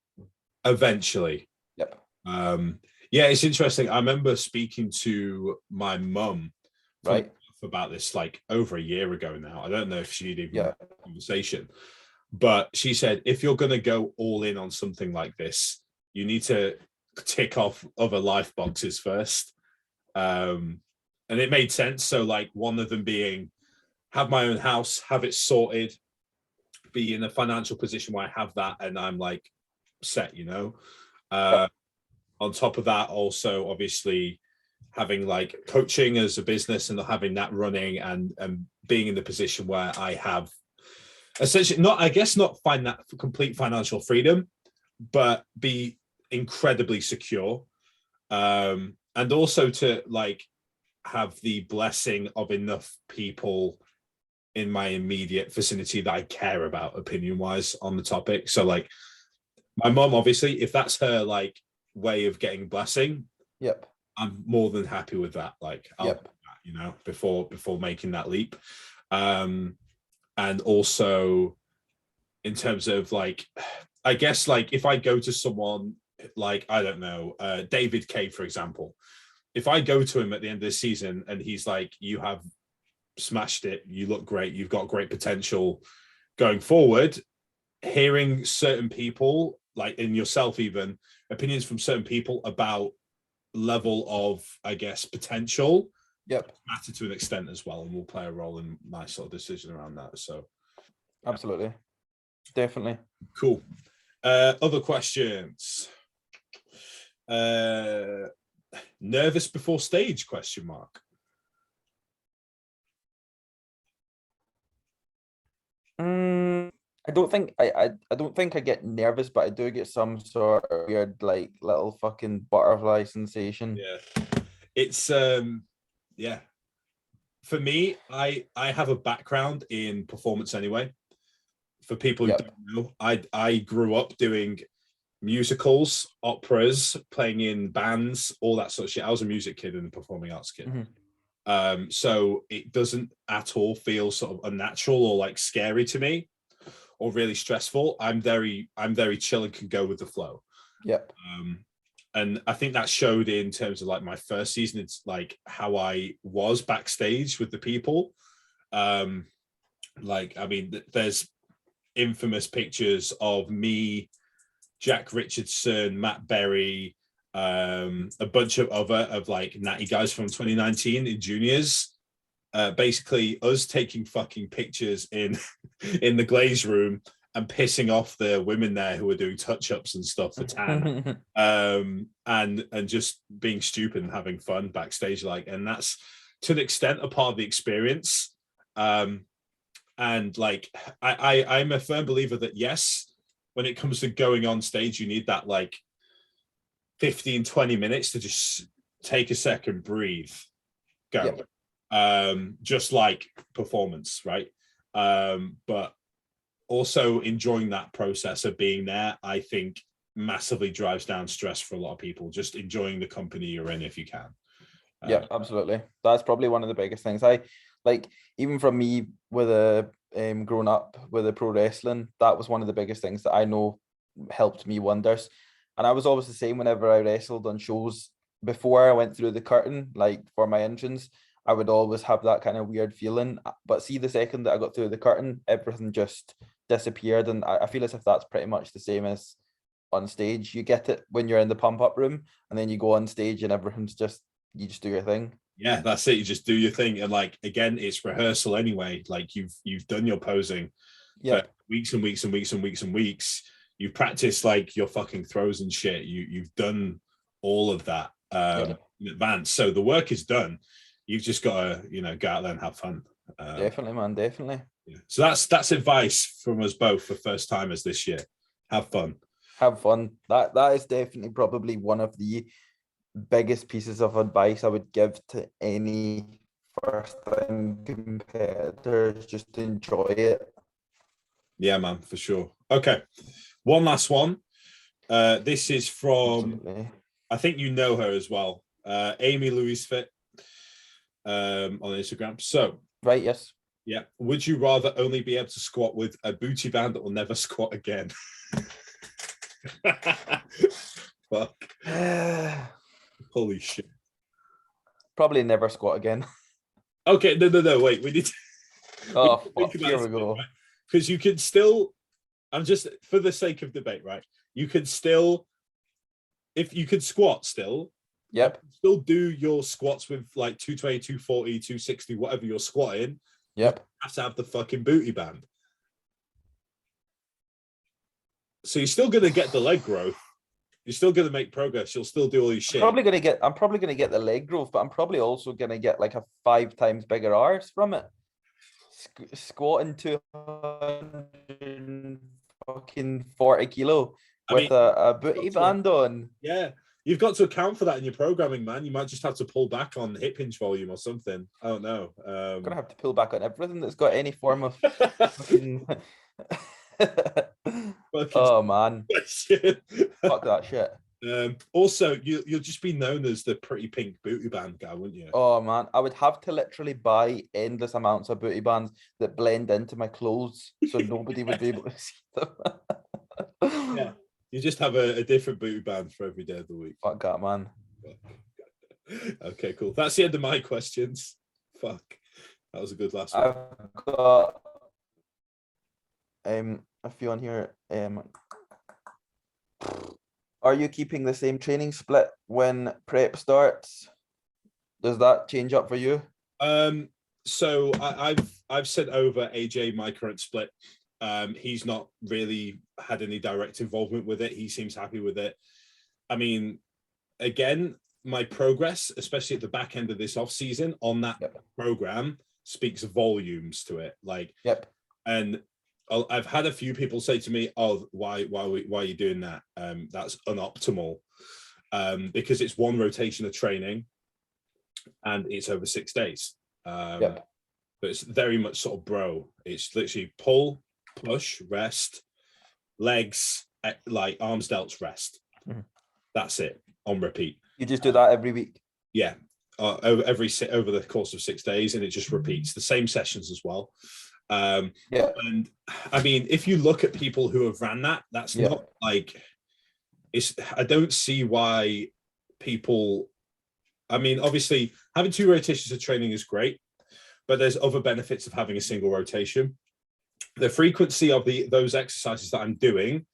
Eventually. Yep. Yeah, it's interesting. I remember speaking to my mum about this like over a year ago now. I don't know if she'd even had a conversation, but she said, if you're going to go all in on something like this, you need to tick off other life boxes first. And it made sense. So like one of them being have my own house, have it sorted, be in a financial position where I have that and I'm like set, you know. On top of that, also obviously having like coaching as a business and having that running and being in the position where I have essentially not find that complete financial freedom, but be incredibly secure. And also to like have the blessing of enough people in my immediate vicinity that I care about opinion wise on the topic. So like my mom, obviously, if that's her like way of getting blessing, I'm more than happy with that. Like I'll do that, you know, before making that leap. And also in terms of like, I guess like if I go to someone like, I don't know, David K, for example, if I go to him at the end of the season and he's like, you have smashed it, you look great, you've got great potential going forward, hearing certain people, like in yourself even, opinions from certain people about level of, I guess, potential matter to an extent as well, and will play a role in my sort of decision around that. So absolutely, definitely. Cool. Other questions. Nervous before stage? Question mark. I don't think I don't think I get nervous, but I do get some sort of weird like little fucking butterfly sensation. Yeah, it's yeah. For me, I have a background in performance anyway. For people who Yep. don't know, I grew up doing musicals, operas, playing in bands, all that sort of shit. I was a music kid and a performing arts kid. So it doesn't at all feel sort of unnatural or like scary to me or really stressful. I'm very chill and can go with the flow. Yep. And I think that showed in terms of like my first season. It's like how I was backstage with the people. Like, I mean, there's infamous pictures of me, Jack Richardson, Matt Berry, a bunch of other of like natty guys from 2019 in juniors. Basically us taking fucking pictures in the glaze room and pissing off the women there who were doing touch-ups and stuff for tan. And just being stupid and having fun backstage, like, and that's to an extent a part of the experience. And like I'm a firm believer that yes, when it comes to going on stage, you need that like 15-20 minutes to just take a second, breathe, go. Just like performance, right? But also enjoying that process of being there, I think massively drives down stress for a lot of people. Just enjoying the company you're in if you can. Yeah, absolutely. That's probably one of the biggest things. I like, even from me with a growing up with the pro wrestling, that was one of the biggest things that I know helped me wonders. And I was always the same whenever I wrestled on shows before I went through the curtain, like for my entrance, I would always have that kind of weird feeling. But see, the second that I got through the curtain, everything just disappeared. And I feel as if that's pretty much the same as on stage. You get it when you're in the pump up room, and then you go on stage and everything's just, you just do your thing. Yeah, that's it. You just do your thing. And like, again, it's rehearsal anyway. Like you've done your posing for weeks and weeks and weeks and weeks and weeks. You've practiced like your fucking throws and shit. You've done all of that in advance. So the work is done. You've just got to, you know, go out there and have fun. Definitely, man, definitely. Yeah. So that's advice from us both for first timers this year. Have fun. Have fun. That is definitely probably one of the biggest pieces of advice I would give to any first time competitors. Just enjoy it. Yeah, man, for sure. Okay, one last one. This is from, absolutely, I think you know her as well, Amy Louise Fit on Instagram. So right, yes. Yeah. Would you rather only be able to squat with a booty band that will never squat again? Fuck. Holy shit. Probably never squat again. Okay, no, wait. We need to, oh, fuck, here we go. Because you can still, I'm just, for the sake of debate, right? You can still, if you could squat still, yep, still do your squats with like 220, 240, 260, whatever you're squatting. Yep. You have to have the fucking booty band. So you're still going to get the leg growth. You're still going to make progress. You'll still do all these shit. I'm probably going to get the leg growth, but I'm probably also going to get like a 5 times bigger arse from it. Squatting 240 kilo with a booty band on. Yeah. You've got to account for that in your programming, man. You might just have to pull back on hip hinge volume or something. I don't know. I'm gonna have to pull back on everything that's got any form of fucking... oh man, fuck that shit. Also, you'll just be known as the pretty pink booty band guy, wouldn't you? Oh man, I would have to literally buy endless amounts of booty bands that blend into my clothes, so nobody would be able to see them. Yeah. You just have a different booty band for every day of the week. Fuck that, man. Okay, cool. That's the end of my questions. Fuck. That was a good last one. I've got a few on here. Are you keeping the same training split when prep starts? Does that change up for you? So I've sent over AJ my current split. He's not really had any direct involvement with it. He seems happy with it. I mean, again, my progress, especially at the back end of this off season on that program, speaks volumes to it. Like, and I've had a few people say to me, "Oh, why are you doing that? That's unoptimal." Because it's one rotation of training and it's over 6 days. But it's very much sort of bro. It's literally pull, push, rest, legs, like arms, delts, rest. That's it on repeat. You just do that every week? Yeah. Over the course of 6 days, and it just repeats the same sessions as well. And I mean, if you look at people who have ran that, that's not like, I don't see why people, I mean, obviously having 2 rotations of training is great, but there's other benefits of having a single rotation. The frequency of those exercises that I'm doing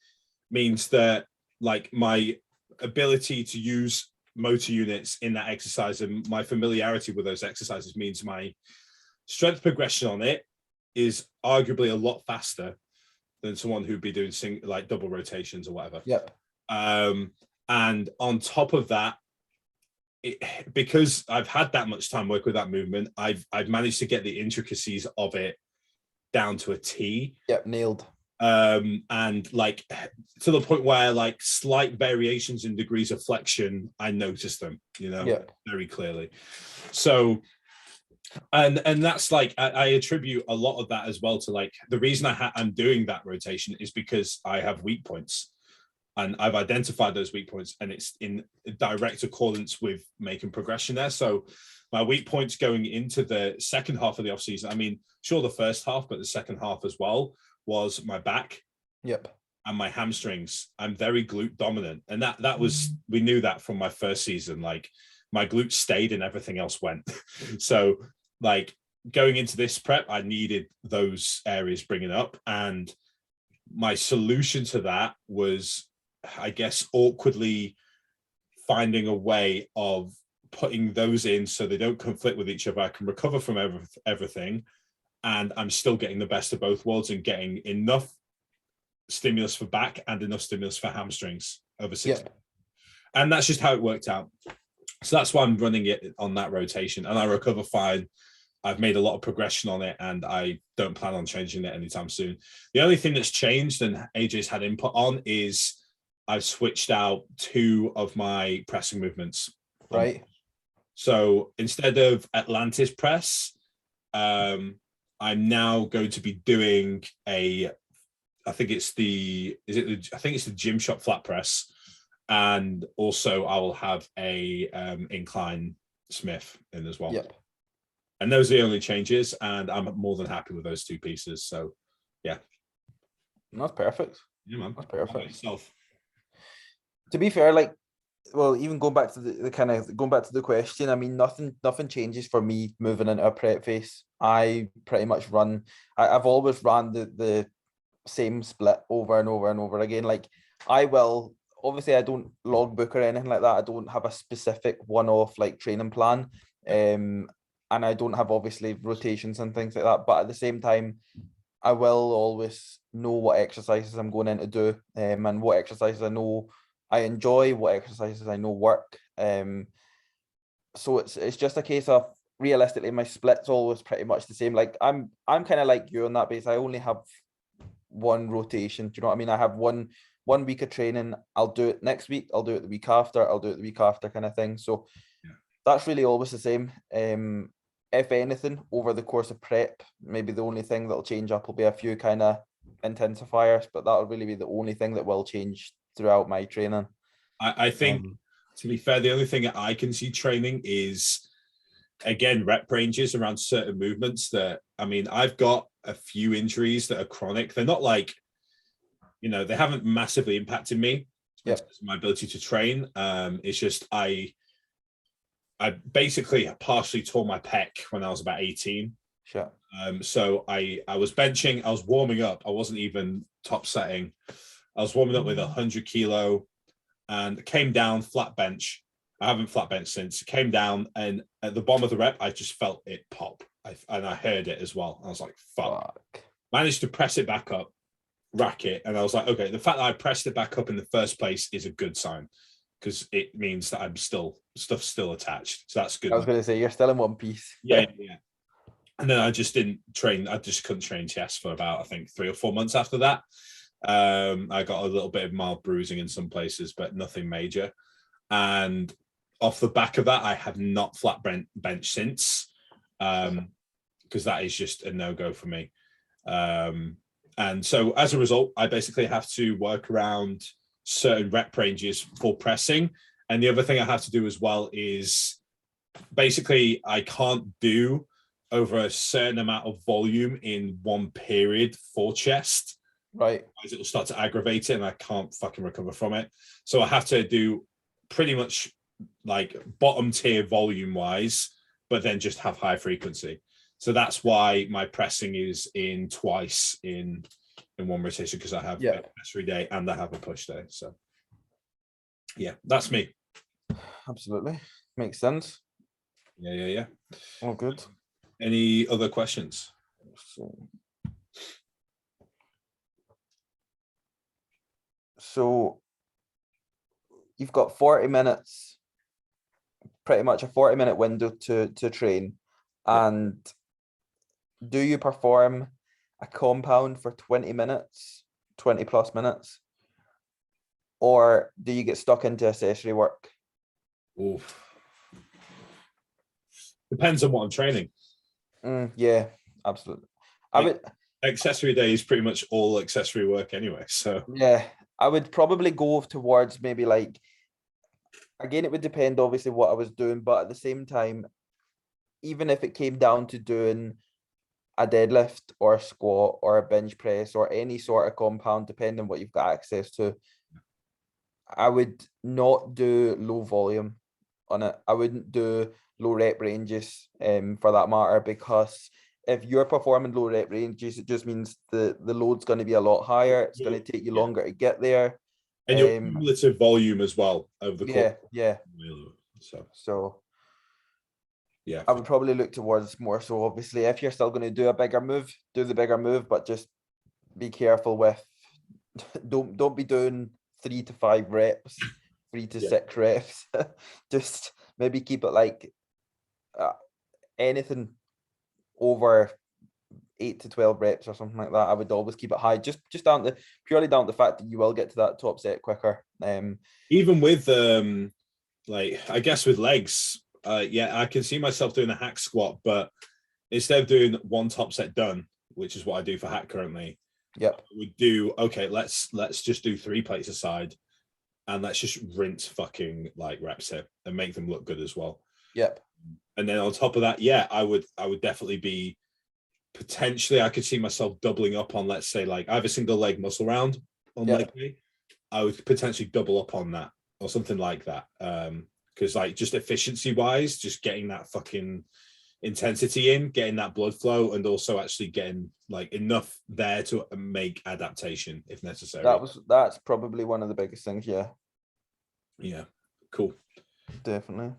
means that, like, my ability to use motor units in that exercise and my familiarity with those exercises means my strength progression on it is arguably a lot faster than someone who'd be doing like double rotations or whatever. And on top of that, because I've had that much time work with that movement, I've managed to get the intricacies of it down to a T. Nailed. And like to the point where, like, slight variations in degrees of flexion, I notice them, very clearly. So, and that's like, I attribute a lot of that as well to, like, the reason I'm doing that rotation is because I have weak points. And I've identified those weak points, and it's in direct accordance with making progression there. So my weak points going into the second half of the off season, I mean, sure, the first half, but the second half as well, was my back and my hamstrings. I'm very glute dominant. And that was, we knew that from my first season, like my glutes stayed and everything else went. So, like, going into this prep, I needed those areas bringing up. And my solution to that was, I guess, awkwardly finding a way of putting those in so they don't conflict with each other. I can recover from everything, and I'm still getting the best of both worlds and getting enough stimulus for back and enough stimulus for hamstrings over 6 days. And that's just how it worked out. So that's why I'm running it on that rotation, and I recover fine. I've made a lot of progression on it, and I don't plan on changing it anytime soon. The only thing that's changed and AJ's had input on is I've switched out 2 of my pressing movements. Right. So instead of Atlantis press, I'm now going to be doing I think it's the Gymshot flat press, and also I will have a incline Smith in as well. And those are the only changes, and I'm more than happy with those 2 pieces. So yeah, that's perfect. Yeah, man, that's perfect. To be fair, like, well, even going back to the question, I mean, nothing changes for me moving into a prep phase. I pretty much run. I've always ran the same split over and over and over again. Like, I will, obviously, I don't logbook or anything like that. I don't have a specific one-off like training plan, and I don't have obviously rotations and things like that. But at the same time, I will always know what exercises I'm going in to do, and what exercises I know I enjoy, what exercises I know work. So it's just a case of, realistically, my split's always pretty much the same. Like, I'm kind of like you on that base. I only have one rotation. Do you know what I mean? I have one week of training. I'll do it next week. I'll do it the week after. I'll do it the week after, kind of thing. So that's really always the same. If anything, over the course of prep, maybe the only thing that'll change up will be a few kind of intensifiers, but that'll really be the only thing that will change throughout my training. I think, to be fair, the only thing that I can see training is, again, rep ranges around certain movements that, I mean, I've got a few injuries that are chronic. They're not like, they haven't massively impacted me. My ability to train. It's just, I basically partially tore my pec when I was about 18. Sure. So I was benching, I was warming up. I wasn't even top setting. I was warming up with 100 kilo and came down flat bench. I haven't flat benched since. Came down, and at the bottom of the rep, I just felt it pop. And I heard it as well. I was like, fuck. Managed to press it back up, rack it. And I was like, okay, the fact that I pressed it back up in the first place is a good sign. because it means that stuff's still attached. So that's good. I was going to say, you're still in one piece. Yeah. And then I just didn't train. I just couldn't train chest for about, I think, 3 or 4 months after that. I got a little bit of mild bruising in some places, but nothing major. And off the back of that, I have not flat bench since, because that is just a no-go for me. And so as a result, I basically have to work around certain rep ranges for pressing. And the other thing I have to do as well is basically I can't do over a certain amount of volume in one period for chest. Right. Otherwise it'll start to aggravate it and I can't fucking recover from it. So I have to do pretty much like bottom tier volume wise, but then just have high frequency. So that's why my pressing is in twice in one rotation, because I have a press day and I have a push day. So yeah, that's me. Absolutely. Makes sense. Yeah. All good. Any other questions? So you've got 40 minutes, pretty much a 40-minute window to train. And do you perform a compound for 20 minutes, 20 plus minutes? Or do you get stuck into accessory work? Oof. Depends on what I'm training. Yeah, absolutely. Accessory day is pretty much all accessory work anyway. So yeah, I would probably go towards maybe like, again, it would depend obviously what I was doing, but at the same time, even if it came down to doing a deadlift or a squat or a bench press or any sort of compound, depending on what you've got access to, I would not do low volume on it. I wouldn't do low rep ranges for that matter, because if you're performing low rep ranges, it just means the load's going to be a lot higher. It's going to take you longer to get there. And your cumulative volume as well over the course. Yeah. So yeah, I would probably look towards more so, obviously, if you're still going to do a bigger move, do the bigger move, but just be careful with, don't be doing 3 to 5 reps, 3 to 6 reps. Just maybe keep it like anything over 8 to 12 reps or something like that. I would always keep it high, just purely down to the fact that you will get to that top set quicker. Even with like, I guess with legs, I can see myself doing a hack squat, but instead of doing one top set done, which is what I do for hack currently, I would do, okay, let's just do 3 plates aside and let's just rinse fucking like reps here and make them look good as well. And then on top of that, I would definitely be potentially, I could see myself doubling up on, let's say, like I have a single leg muscle round on leg day. I would potentially double up on that or something like that. Because like just efficiency wise, just getting that fucking intensity in, getting that blood flow, and also actually getting like enough there to make adaptation if necessary. That's probably one of the biggest things. Yeah, cool. Definitely.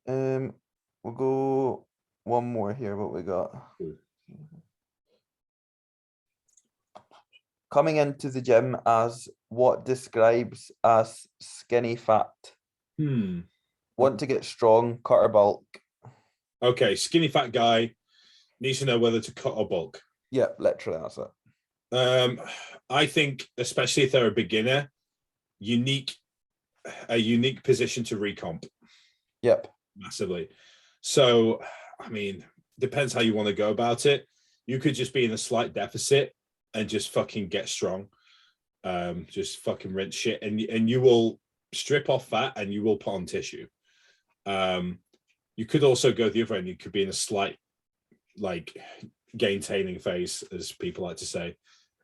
We'll go one more here. What we got? Cool. Coming into the gym as what describes as skinny fat. Want to get strong, cut or bulk? Okay, skinny fat guy needs to know whether to cut or bulk. Yeah, literally, that's it. I think, especially if they're a beginner, a unique position to recomp. Massively. So, I mean, depends how you want to go about it. You could just be in a slight deficit and just fucking get strong. Just fucking rinse shit, and you will strip off fat and you will put on tissue. You could also go the other end. You could be in a slight like gaintaining phase, as people like to say,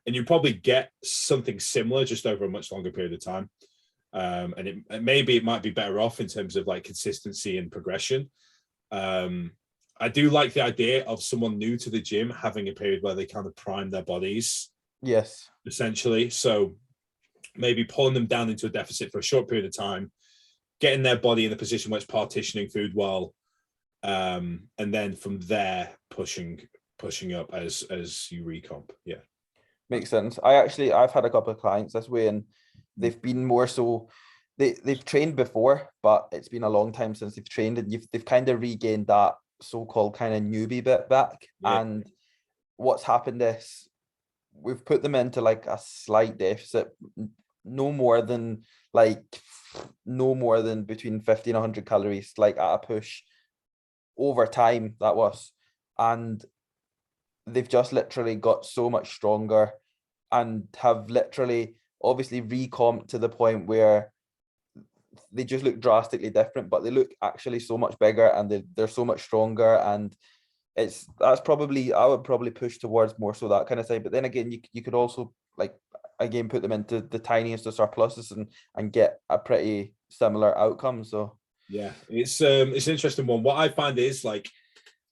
and you probably get something similar just over a much longer period of time. And it might be better off in terms of like consistency and progression. I do like the idea of someone new to the gym having a period where they kind of prime their bodies. Yes. Essentially. So maybe pulling them down into a deficit for a short period of time, getting their body in a position where it's partitioning food well, and then from there pushing up as you recomp. Yeah. Makes sense. I've had a couple of clients this way, and they've been more so they've trained before, but it's been a long time since they've trained, and they've kind of regained that so-called kind of newbie bit back. Yeah. And what's happened is we've put them into like a slight deficit, no more than between 50 and 100 calories, like at a push over time, that was. And they've just literally got so much stronger and have literally obviously recomped to the point where they just look drastically different, but they look actually so much bigger, and they're so much stronger. And that's probably, I would probably push towards more so that kind of side. But then again, you could also like again put them into the tiniest of surpluses and get a pretty similar outcome. So yeah, it's an interesting one. What I find is like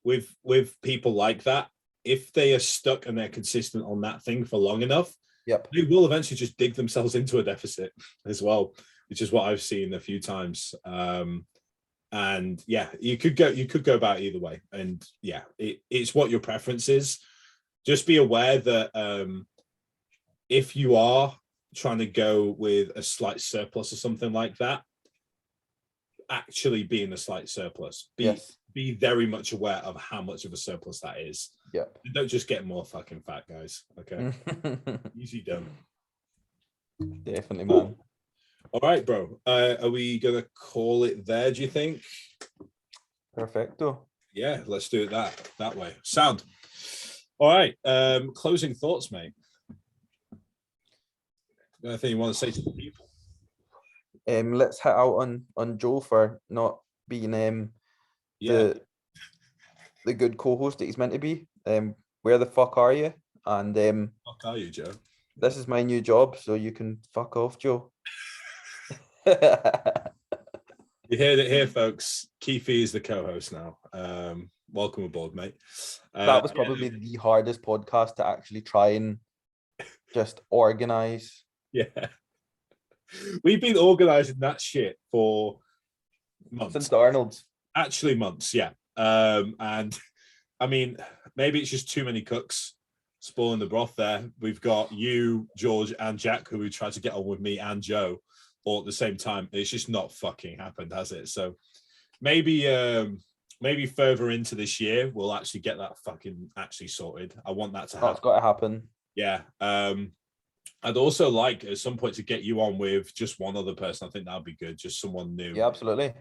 with people like that, if they are stuck and they're consistent on that thing for long enough, yep, they will eventually just dig themselves into a deficit as well, which is what I've seen a few times. And yeah, you could go about either way. And yeah, it's what your preference is. Just be aware that if you are trying to go with a slight surplus or something like that, actually being a slight surplus, be very much aware of how much of a surplus that is. yep. And don't just get more fucking fat, guys. Okay. Easy done. Definitely, Cool. man. All right, bro. Are we gonna call it there, do you think? Perfecto. Yeah, let's do it that way. Sound. All right. Closing thoughts, mate. Anything you want to say to the people? Let's hit out on Joe for not being the good co-host that he's meant to be. Where the fuck are you? And fuck are you, Joe? This is my new job, so you can fuck off, Joe. You heard it here, folks. Khifie is the co-host now. Welcome aboard, mate. That was probably the hardest podcast to actually try and just organize. Yeah. We've been organizing that shit for months. Since the Arnold's. Actually, months, yeah. And I mean, maybe it's just too many cooks spoiling the broth there. We've got you, George, and Jack, who we tried to get on with me and Joe all at the same time. It's just not fucking happened, has it? So maybe further into this year, we'll actually get that fucking actually sorted. I want that to happen. That's got to happen. Yeah. I'd also like at some point to get you on with just one other person. I think that would be good. Just someone new. Yeah, absolutely.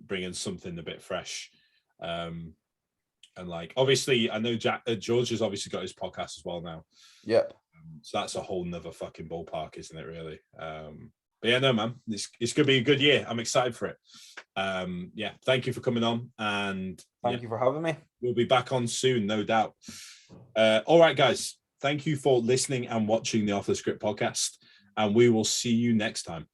Bringing something a bit fresh. And like, obviously, I know George has obviously got his podcast as well now. Yep. So that's a whole nother fucking ballpark, isn't it, really? But yeah, no, man, it's going to be a good year. I'm excited for it. Yeah, thank you for coming on. And thank you for having me. We'll be back on soon, no doubt. All right, guys. Thank you for listening and watching the Off the Script podcast. And we will see you next time.